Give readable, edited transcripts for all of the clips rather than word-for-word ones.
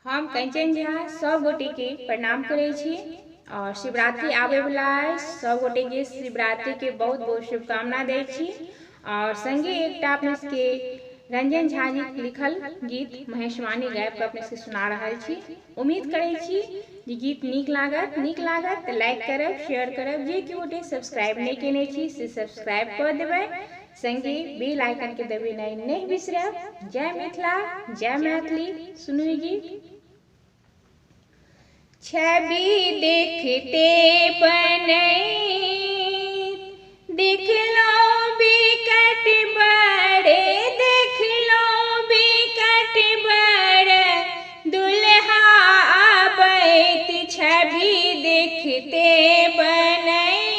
हम कंचन झा सब गोटे के प्रणाम करे छी और शिवरात्रि आवे वाला है। सब गोटे के शिवरात्रि के बहुत बहुत शुभकामना दे छी। और संगे एक अपने के रंजन झा जी लिखल गीत महेशवानी गायब के अपने से सुना रहा छी। उम्मीद करे छी जे गीत नीक लागत लाइक करब, शेयर करब। जे कि गोटे सब्सक्राइब नहीं केने छी से सब्सक्राइब कर देबै, संगे बेल आइकन के दबे नहीं बिसरब। जय मिथिला, जय मैथिली। सुनू गीत। छवि देखते बनई देख लो बिकट बड़े, देख लो बिकट बड़े दुल्हा आबैत। छवि देखते बनई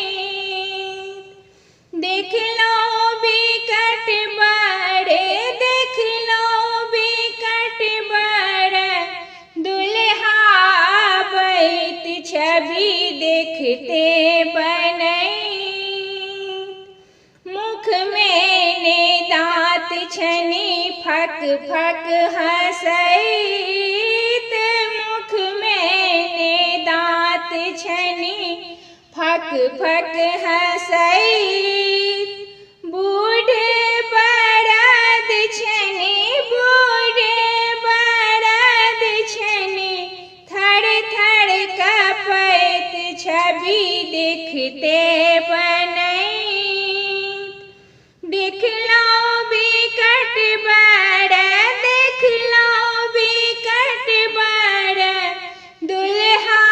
देख लो बिकट बड़े, देख लो बिकट बड़े दुल्हा आबैत। छवि देखते बनई मुख में ने दाँत छनी फक फक हंसैत। मुख में ने दाँत छनी फक फक हंसैत। बूढ़े बरद छनी, बूढ़े बरद छनी थर थर कपैत। छवि देखते बनई देख लो बिकट बड़े, देख लो बिकट बड़े दुल्हा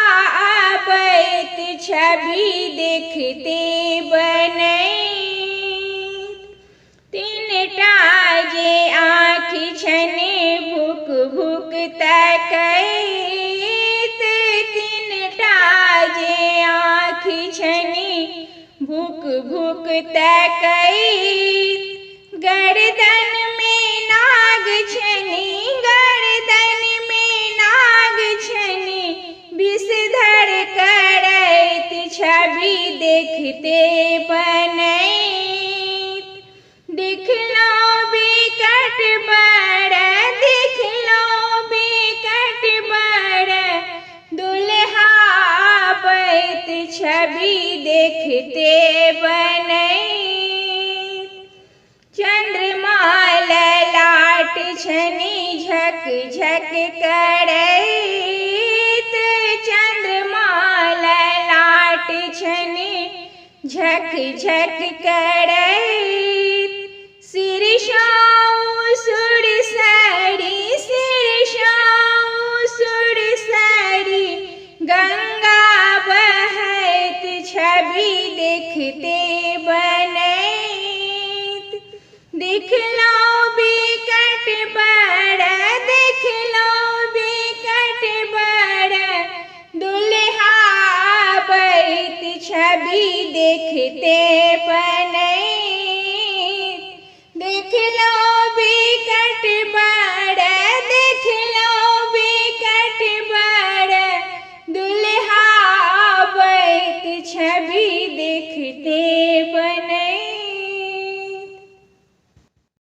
आबैत। छवि देखते बनई तीनटा जे आँखि छनी भुक भुक तकैत। तीनटा जे आँखि छनी भुक भुक तकैत। गर्दन में नाग छनी, गर्दन में नाग छनी विषधर करैत। छवि देखते बनई देख लो बिकट बड़े, देख लो बिकट बड़े दुल्हा आबैत। छवि देखते बनई चंद्रमा ललाट छनी झक झक करैत। चंद्रमा ललाट छनी झक झक करैत। शीर्षाउ सुरसरी, शीर्षाउ सुरसरी गंगा बहैत। छवि देखते बनई देख लो बिकट बड़े, देख लो बिकट बड़े दुल्हा आबैत। छवि देखते